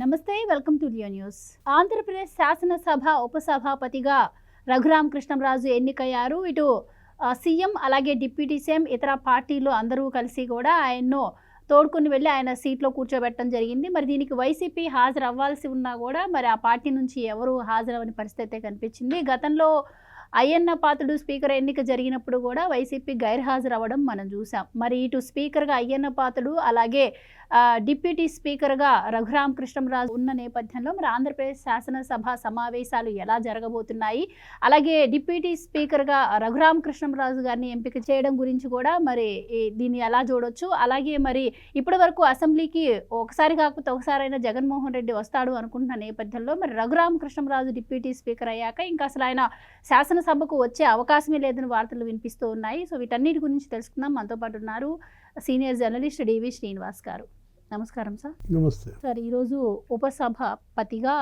నమస్తే, welcome to Leo news. Andhra Pradesh శాసనసభ ఉపసభాపతిగా రఘురామ్ కృష్ణంరాజు ఎన్నికయ్యారు. ఇటు సీఎం అలాగే డిప్యూటీ సీఎం ఇతర పార్టీలు అందరూ కలిసి కూడా ఆయన్ను తోడుకొని వెళ్ళి ఆయన సీట్లో కూర్చోబెట్టడం జరిగింది. మరి దీనికి వైసీపీ హాజరు అవ్వాల్సి ఉన్నా కూడా మరి ఆ పార్టీ నుంచి ఎవరు హాజరవని పరిస్థితి కనిపించింది. గతంలో అయ్యన్న పాత్రుడు స్పీకర్ ఎన్నిక జరిగినప్పుడు కూడా వైసీపీ గైర్హాజరు అవ్వడం మనం చూసాం. మరి ఇటు స్పీకర్గా అయ్యన్న పాత్రుడు అలాగే డిప్యూటీ స్పీకర్గా రఘురామ్ కృష్ణంరాజు ఉన్న నేపథ్యంలో మరి ఆంధ్రప్రదేశ్ శాసనసభ సమావేశాలు ఎలా జరగబోతున్నాయి, అలాగే డిప్యూటీ స్పీకర్గా రఘురామ్ కృష్ణంరాజు గారిని ఎంపిక చేయడం గురించి కూడా మరి దీన్ని ఎలా చూడొచ్చు. అలాగే మరి ఇప్పటి వరకు అసెంబ్లీకి ఒకసారి కాకపోతే ఒకసారైనా జగన్మోహన్ రెడ్డి వస్తాడు అనుకుంటున్న నేపథ్యంలో మరి రఘురామ్ కృష్ణంరాజు డిప్యూటీ స్పీకర్ అయ్యాక ఇంకా అసలు ఆయన శాసనసభకు వచ్చే అవకాశమే లేదని వార్తలు వినిపిస్తూ ఉన్నాయి. సో వీటన్నిటి గురించి తెలుసుకుందాం. మనతో పాటు ఉన్నారు సీనియర్ జర్నలిస్ట్ డివి శ్రీనివాస్ గారు. నమస్కారం సార్. నమస్తే సార్. ఈరోజు ఉపసభాపతిగా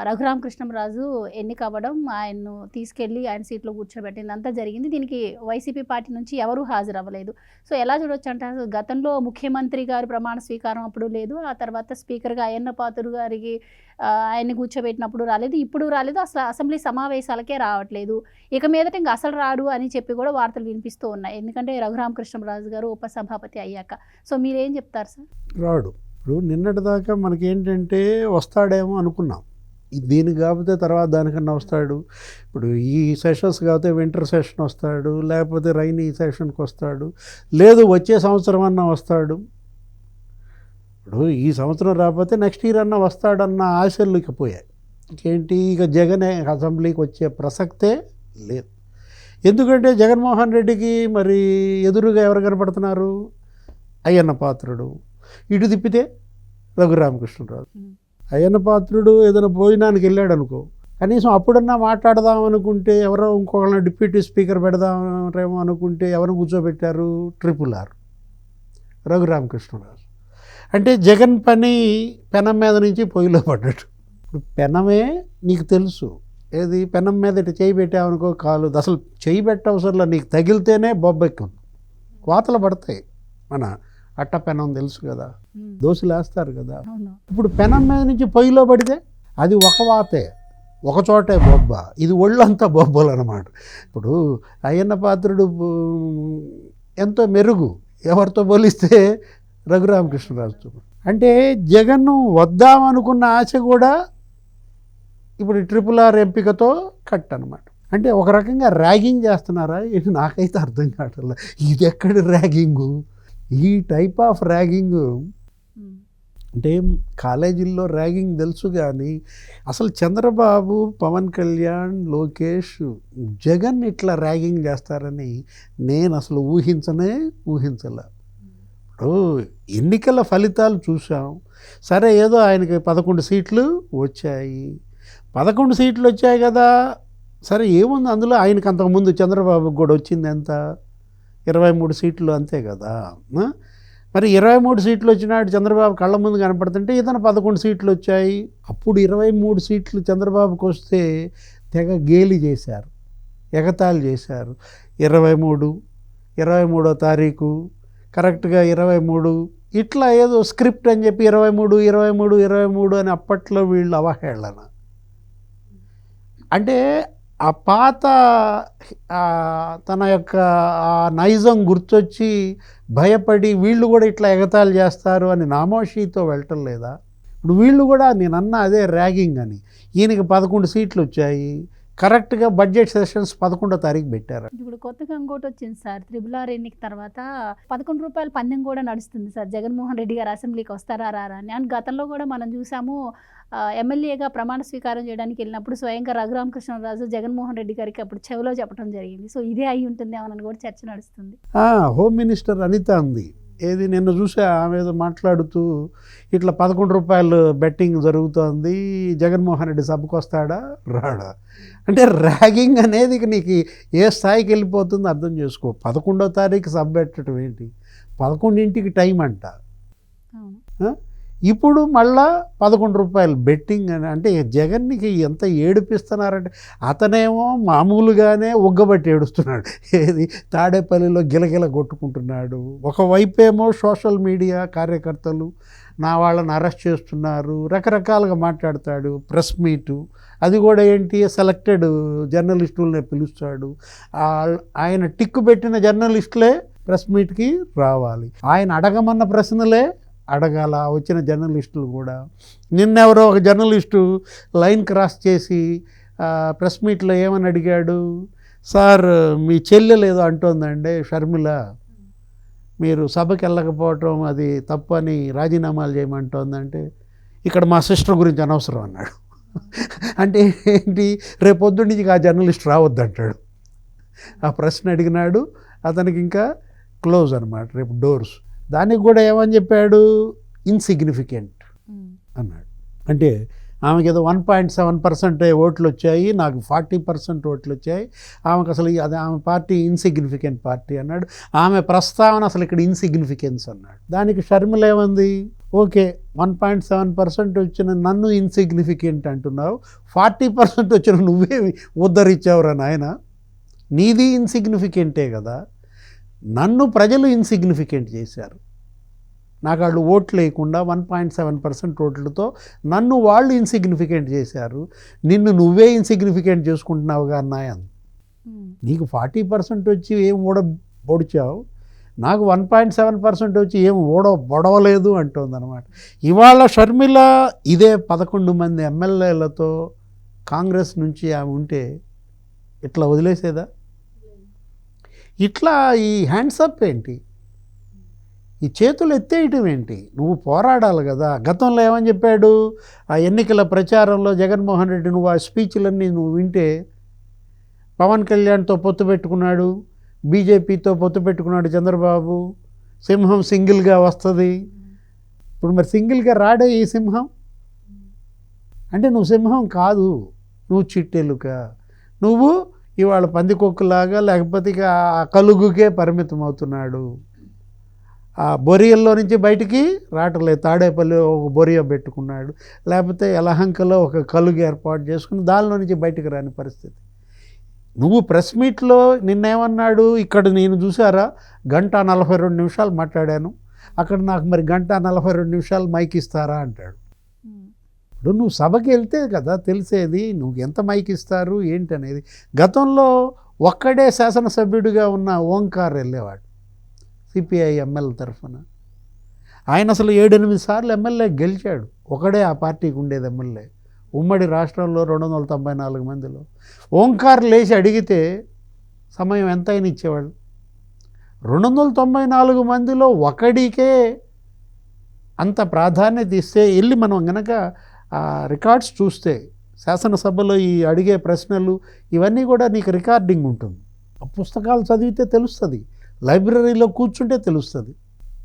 రఘురామ్ కృష్ణంరాజు ఎన్నిక అవ్వడం, ఆయన్ను తీసుకెళ్ళి ఆయన సీట్లో కూర్చోబెట్టింది అంతా జరిగింది. దీనికి వైసీపీ పార్టీ నుంచి ఎవరూ హాజరు అవ్వలేదు. సో ఎలా చూడొచ్చు అంటారు? గతంలో ముఖ్యమంత్రి గారు ప్రమాణ స్వీకారం అప్పుడు లేదు, ఆ తర్వాత స్పీకర్గా అయ్యన్న పాత్రుడు గారికి ఆయన్ని కూర్చోబెట్టినప్పుడు రాలేదు, ఇప్పుడు రాలేదు, అసలు అసెంబ్లీ సమావేశాలకే రావట్లేదు. ఇక మీదట ఇంకా అసలు రాడు అని చెప్పి కూడా వార్తలు వినిపిస్తూ ఉన్నాయి. ఎందుకంటే రఘురామ్ కృష్ణంరాజు గారు ఉపసభాపతి అయ్యాక. సో మీరేం చెప్తారు సార్? రాడు. ఇప్పుడు నిన్నటిదాకా మనకేంటంటే వస్తాడేమో అనుకున్నాం, దీనికి కాకపోతే తర్వాత దానికన్నా వస్తాడు. ఇప్పుడు ఈ సెషన్స్ కాకపోతే వింటర్ సెషన్ వస్తాడు, లేకపోతే రైనీ సెషన్కి వస్తాడు, లేదు వచ్చే సంవత్సరం అన్నా వస్తాడు. ఇప్పుడు ఈ సంవత్సరం రాకపోతే నెక్స్ట్ ఇయర్ అన్నా వస్తాడన్న ఆశలు ఇకపోయాయి. ఇంకేంటి, ఇక జగనే అసెంబ్లీకి వచ్చే ప్రసక్తే లేదు. ఎందుకంటే జగన్మోహన్ రెడ్డికి మరి ఎదురుగా ఎవరు కనపడుతున్నారు? అయ్యన్న పాత్రుడు. ఇటు తిప్పితే రఘురామకృష్ణరాజు. అయ్యన్న పాత్రుడు ఏదైనా భోజనానికి వెళ్ళాడు అనుకో, కనీసం అప్పుడన్నా మాట్లాడదాం అనుకుంటే ఎవరో ఇంకొకళ్ళని డిప్యూటీ స్పీకర్ పెడదామేమో అనుకుంటే ఎవరు కూర్చోబెట్టారు? RRR రఘురామకృష్ణరాజు. అంటే జగన్ పని పెనం మీద నుంచి పొయ్యిలో పడ్డాడు. ఇప్పుడు పెనమే నీకు తెలుసు, ఏది పెనం మీద ఇటు చేయి పెట్టామనుకో కాలు, అసలు చేయి పెట్టవసరంలో నీకు తగిలితేనే బొబ్బెక్కింది, కోతలు పడతాయి. మన అట్ట పెనం తెలుసు కదా, దోశలు వేస్తారు కదా. ఇప్పుడు పెనం మీద నుంచి పొయ్యిలో పడితే అది ఒక వాతే, ఒక చోటే బొబ్బ, ఇది ఒళ్ళంతా బొబ్బలు అన్నమాట. ఇప్పుడు అయ్యన్న పాత్రుడు ఎంతో మెరుగు ఎవరితో పోలిస్తే రఘురామకృష్ణరాజుతో. అంటే జగన్ను వద్దామనుకున్న ఆశ కూడా ఇప్పుడు RRR ఎంపికతో కట్ అనమాట. అంటే ఒక రకంగా ర్యాగింగ్ చేస్తున్నారా? ఇది నాకైతే అర్థం కావట్లేదు. ఇది ఎక్కడి ర్యాగింగు? ఈ టైప్ ఆఫ్ ర్యాగింగ్ అంటే కాలేజీల్లో ర్యాగింగ్ తెలుసు, కానీ అసలు చంద్రబాబు, పవన్ కళ్యాణ్, లోకేష్, జగన్ ఇట్లా ర్యాగింగ్ చేస్తారని నేను అసలు ఊహించలే. ఇప్పుడు ఎన్నికల ఫలితాలు చూసాం. సరే, ఏదో ఆయనకి 11 సీట్లు వచ్చాయి. 11 సీట్లు వచ్చాయి కదా, సరే ఏముంది అందులో. ఆయనకు అంతకుముందు చంద్రబాబుకి కూడా వచ్చింది ఎంత? 23 సీట్లు అంతే కదా. మరి 23 సీట్లు వచ్చినాడు చంద్రబాబు కళ్ళ ముందు కనపడుతుంటే ఇతను 11 సీట్లు వచ్చాయి. అప్పుడు 23 సీట్లు చంద్రబాబుకి వస్తే తెగ గేలి చేశారు, ఎగతాళి చేశారు. 23వ తారీఖు కరెక్ట్గా 23 ఇట్లా ఏదో స్క్రిప్ట్ అని చెప్పి 23 అని అప్పట్లో వీళ్ళు అవహేళన. అంటే ఆ పాత తన యొక్క ఆ నైజం గుర్తొచ్చి భయపడి వీళ్ళు కూడా ఇట్లా ఎగతాళి చేస్తారు అని నామోషితో వెళ్ళటం లేదా? ఇప్పుడు వీళ్ళు కూడా నేనన్నా అదే ర్యాగింగ్ అని. ఈయనకి 11 సీట్లు వచ్చాయి, కరెక్ట్గా బడ్జెట్ సెషన్స్ 11వ తారీఖు పెట్టారు. ఇప్పుడు కొత్తగా ఇంకోటి వచ్చింది సార్, RRR ఎన్నిక తర్వాత 11 రూపాయల పందెం కూడా నడుస్తుంది సార్. జగన్మోహన్ రెడ్డి గారు అసెంబ్లీకి వస్తారా రారా అని. అండ్ గతంలో కూడా మనం చూసాము, ఎమ్మెల్యేగా ప్రమాణ స్వీకారం చేయడానికి వెళ్ళినప్పుడు స్వయంగా రఘురామ్ కృష్ణరాజు జగన్మోహన్ రెడ్డి గారికి అప్పుడు చెవిలో చెప్పడం జరిగింది. సో ఇదే అయి ఉంటుందేమోనని కూడా చర్చ నడుస్తుంది. హోమ్ మినిస్టర్ అనిత ఉంది, ఏది నిన్న చూసా, ఆమె మాట్లాడుతూ ఇట్లా 11 రూపాయలు బెట్టింగ్ జరుగుతోంది, జగన్మోహన్ రెడ్డి సభకు వస్తాడా రాడా? అంటే ర్యాగింగ్ అనేది నీకు ఏ స్థాయికి వెళ్ళిపోతుందో అర్థం చేసుకో. 11వ తారీఖు సభ పెట్టడం ఏంటి? 11ంటికి టైం అంట. ఇప్పుడు మళ్ళా 11 రూపాయలు బెట్టింగ్ అని. అంటే జగన్కి ఎంత ఏడిపిస్తున్నారంటే, అతనేమో మామూలుగానే ఉగ్గబట్టి ఏడుస్తున్నాడు, ఏది తాడేపల్లిలో గిలగిల కొట్టుకుంటున్నాడు. ఒకవైపేమో సోషల్ మీడియా కార్యకర్తలు నా వాళ్ళని అరెస్ట్ చేస్తున్నారు, రకరకాలుగా మాట్లాడతాడు. ప్రెస్ మీటు అది కూడా ఏంటి, సెలెక్టెడ్ జర్నలిస్టులనే పిలుస్తాడు. ఆయన టిక్కు పెట్టిన జర్నలిస్టులే ప్రెస్ మీట్కి రావాలి, ఆయన అడగమన్న ప్రశ్నలే అడగాల వచ్చిన జర్నలిస్టులు కూడా. నిన్నెవరో ఒక జర్నలిస్టు లైన్ క్రాస్ చేసి ప్రెస్ మీట్లో ఏమని అడిగాడు, సార్ మీ చెల్లెలు ఏదో అంటోందండి షర్మిల, మీరు సభకి వెళ్ళకపోవటం అది తప్పు అని రాజీనామాలు చేయమంటోందంటే, ఇక్కడ మా సిస్టర్ గురించి అనవసరం అన్నాడు. అంటే ఏంటి, రేపొద్దు నుంచి ఆ జర్నలిస్ట్ రావద్దంటాడు. ఆ ప్రశ్న అడిగినాడు, అతనికి ఇంకా క్లోజ్ అనమాట, రేపు డోర్స్. దానికి కూడా ఏమని చెప్పాడు, ఇన్సిగ్నిఫికెంట్ అన్నాడు. అంటే ఆమెకి ఏదో 1.7% ఓట్లు వచ్చాయి, నాకు 40% ఓట్లు వచ్చాయి, ఆమెకు అసలు అది ఆమె పార్టీ ఇన్సిగ్నిఫికెంట్ పార్టీ అన్నాడు. ఆమె ప్రస్తావన అసలు ఇక్కడ ఇన్సిగ్నిఫికెన్స్ అన్నాడు. దానికి షర్మిల ఏమంది, ఓకే 1.7% వచ్చిన నన్ను ఇన్సిగ్నిఫికెంట్ అంటున్నావు, 40% వచ్చిన నువ్వే ఉద్ధరించావురా నాయన, నీది ఇన్సిగ్నిఫికెంటే కదా, నన్ను ప్రజలు ఇన్సిగ్నిఫికెంట్ చేశారు, నాకు వాళ్ళు ఓట్లు వేయకుండా 1.7% ఓట్లతో నన్ను వాళ్ళు ఇన్సిగ్నిఫికెంట్ చేశారు, నిన్ను నువ్వే ఇన్సిగ్నిఫికెంట్ చేసుకుంటున్నావుగా అన్నాయ, నీకు 40% వచ్చి ఏం పొడిచావు, నాకు 1.7% వచ్చి ఏం పొడవలేదు అంటోందనమాట. ఇవాళ షర్మిల ఇదే 11 మంది ఎమ్మెల్యేలతో కాంగ్రెస్ నుంచి ఆమె ఉంటే ఇట్లా వదిలేసేదా? ఇట్లా ఈ హ్యాండ్సప్ ఏంటి, ఈ చేతులు ఎత్తేయటం ఏంటి? నువ్వు పోరాడాలి కదా. గతంలో ఏమని చెప్పాడు, ఆ ఎన్నికల ప్రచారంలో జగన్మోహన్ రెడ్డి, నువ్వు ఆ స్పీచ్లన్నీ నువ్వు వింటే, పవన్ కళ్యాణ్తో పొత్తు పెట్టుకున్నాడు, బీజేపీతో పొత్తు పెట్టుకున్నాడు చంద్రబాబు, సింహం సింగిల్గా వస్తుంది. ఇప్పుడు మరి సింగిల్గా రాడే ఈ సింహం, అంటే నువ్వు సింహం కాదు, నువ్వు చిట్టెలుక, నువ్వు ఇవాళ పందికొక్కులాగా, లేకపోతే ఇక ఆ కలుగుకే పరిమితం అవుతున్నాడు. ఆ బొరియల్లో నుంచి బయటికి రావట్లేదు, తాడేపల్లి ఒక బొరియ పెట్టుకున్నాడు, లేకపోతే యలహంకలో ఒక కలుగు ఏర్పాటు చేసుకుని దానిలో నుంచి బయటికి రాని పరిస్థితి. నువ్వు ప్రెస్ మీట్లో నిన్నేమన్నాడు, ఇక్కడ నేను చూసారా 1:42 నిమిషాలు మాట్లాడాను, అక్కడ నాకు మరి 1:42 నిమిషాలు మైక్ ఇస్తారా అంటాడు. ఇప్పుడు నువ్వు సభకి వెళ్తే కదా తెలిసేది నువ్వు ఎంత మైక్ ఇస్తారు ఏంటి అనేది. గతంలో ఒక్కడే శాసనసభ్యుడిగా ఉన్న ఓంకార్ వెళ్ళేవాడు సిపిఐ ఎమ్మెల్యే తరఫున. ఆయన అసలు 7-8 సార్లు ఎమ్మెల్యే గెలిచాడు, ఒకడే ఆ పార్టీకి ఉండేది ఎమ్మెల్యే, ఉమ్మడి రాష్ట్రంలో 294 మందిలో. ఓంకార్ లేచి అడిగితే సమయం ఎంతైనా ఇచ్చేవాళ్ళు. 294 మందిలో ఒకడికే అంత ప్రాధాన్యత ఇస్తే, వెళ్ళి మనం గనక ఆ రికార్డ్స్ చూస్తే శాసనసభలో ఈ అడిగే ప్రశ్నలు ఇవన్నీ కూడా నీకు రికార్డింగ్ ఉంటుంది. ఆ పుస్తకాలు చదివితే తెలుస్తుంది, లైబ్రరీలో కూర్చుంటే తెలుస్తుంది.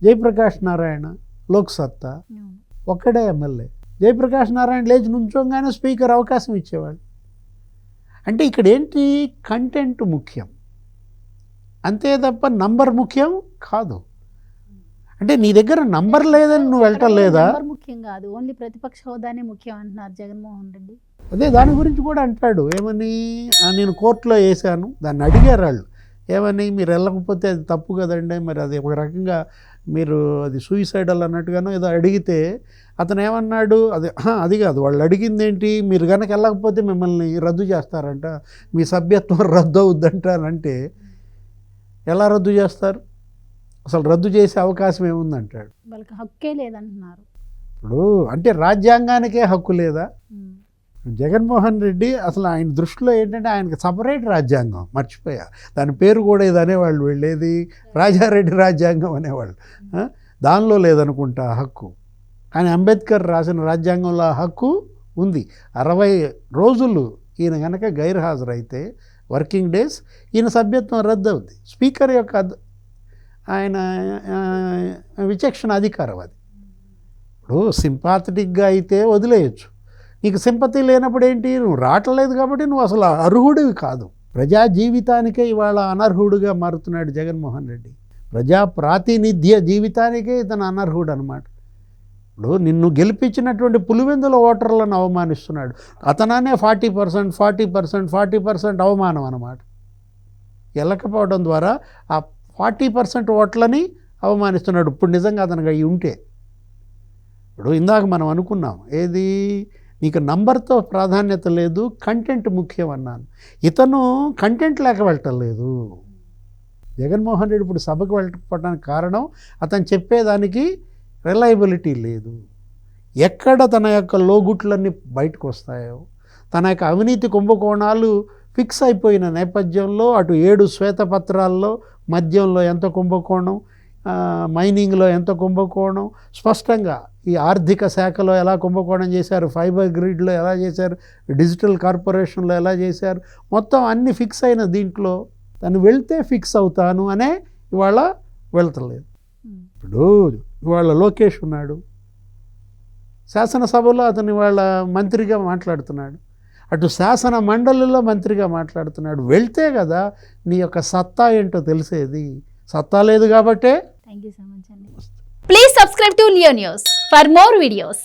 జయప్రకాష్ నారాయణ లోక్సత్తా ఒక్కడే ఎమ్మెల్యే, జయప్రకాష్ నారాయణ లేచి నుంచోగానే స్పీకర్ అవకాశం ఇచ్చేవాడు. అంటే ఇక్కడ ఏంటి, కంటెంట్ ముఖ్యం అంతే తప్ప నంబర్ ముఖ్యం కాదు. అంటే నీ దగ్గర నంబర్ లేదని నువ్వు వెళ్ళటం లేదా? ముఖ్యం కాదు, ఓన్లీ ప్రతిపక్ష హోదానే ముఖ్యం అంటున్నారు జగన్మోహన్ రెడ్డి. అదే దాని గురించి కూడా అంటాడు, ఏమని, నేను కోర్టులో వేసాను, దాన్ని అడిగారు వాళ్ళు, ఏమని, మీరు వెళ్ళకపోతే అది తప్పు కదండి, మరి అది ఒక రకంగా మీరు అది సూయిసైడల్ అన్నట్టుగానో ఏదో అడిగితే అతను ఏమన్నాడు, అది కాదు, వాళ్ళు అడిగింది ఏంటి, మీరు కనుక వెళ్ళకపోతే మిమ్మల్ని రద్దు చేస్తారంట, మీ సభ్యత్వం రద్దు అవుద్దంటారంటే ఎలా రద్దు చేస్తారు, అసలు రద్దు చేసే అవకాశం ఏముందంటాడు. వాళ్ళకి హక్కే లేదంటున్నారు. ఇప్పుడు అంటే రాజ్యాంగానికే హక్కు లేదా? జగన్మోహన్ రెడ్డి అసలు ఆయన దృష్టిలో ఏంటంటే ఆయనకి సపరేట్ రాజ్యాంగం, మర్చిపోయా దాని పేరు కూడా ఇది అనేవాళ్ళు, వెళ్ళేది రాజారెడ్డి రాజ్యాంగం అనేవాళ్ళు, దానిలో లేదనుకుంటా హక్కు. కానీ అంబేద్కర్ రాసిన రాజ్యాంగంలో హక్కు ఉంది. 60 రోజులు ఈయన కనుక గైర్హాజరైతే వర్కింగ్ డేస్ ఈయన సభ్యత్వం రద్దు అవుద్ది. స్పీకర్ యొక్క ఆయన విచక్షణ అధికారం అది. ఇప్పుడు సింపాథటిక్గా అయితే వదిలేయచ్చు, నీకు సింపతి లేనప్పుడు ఏంటి, నువ్వు రావట్లేదు కాబట్టి నువ్వు అసలు అర్హుడివి కాదు. ప్రజా జీవితానికే ఇవాళ అనర్హుడిగా మారుతున్నాడు జగన్మోహన్ రెడ్డి. ప్రజా ప్రాతినిధ్య జీవితానికే ఇతను అనర్హుడు అనమాట. ఇప్పుడు నిన్ను గెలిపించినటువంటి పులివెందుల ఓటర్లను అవమానిస్తున్నాడు. అతననే 40% అవమానం అన్నమాట. వెళ్ళకపోవడం ద్వారా ఆ 40% ఓట్లని అవమానిస్తున్నాడు. ఇప్పుడు నిజంగా అతనికి అవి ఉంటే ఇప్పుడు ఇందాక మనం అనుకున్నాం ఏది, నీకు నంబర్తో ప్రాధాన్యత లేదు, కంటెంట్ ముఖ్యం అన్నాను. ఇతను కంటెంట్ లేక వెళ్ళటం లేదు. జగన్మోహన్ రెడ్డి ఇప్పుడు సభకు వెళ్ళకపోవడానికి కారణం అతను చెప్పేదానికి రిలయబిలిటీ లేదు. ఎక్కడ తన యొక్క లోగుట్లన్నీ బయటకు వస్తాయో, తన యొక్క అవినీతి కుంభకోణాలు ఫిక్స్ అయిపోయిన నేపథ్యంలో అటు 7 శ్వేతపత్రాల్లో మద్యంలో ఎంత కుంభకోణం, మైనింగ్లో ఎంత కుంభకోణం, స్పష్టంగా ఈ ఆర్థిక శాఖలో ఎలా కుంభకోణం చేశారు, ఫైబర్ గ్రిడ్లో ఎలా చేశారు, డిజిటల్ కార్పొరేషన్లో ఎలా చేశారు, మొత్తం అన్ని ఫిక్స్ అయిన దీంట్లో తను వెళ్తే ఫిక్స్ అవుతాను అనే ఇవాళ వెళ్తలేదు. ఇప్పుడు ఇవాళ లోకేష్ ఉన్నాడు, శాసనసభలో అతను ఇవాళ మంత్రిగా మాట్లాడుతున్నాడు, అటు శాసన మండలిలో మంత్రిగా మాట్లాడుతున్నాడు. వెళ్తే కదా నీ యొక్క సత్తా ఏంటో తెలిసేది. సత్తా లేదు కాబట్టే. థ్యాంక్ యూ సో మచ్ అండి. Please subscribe to Leo news for more videos.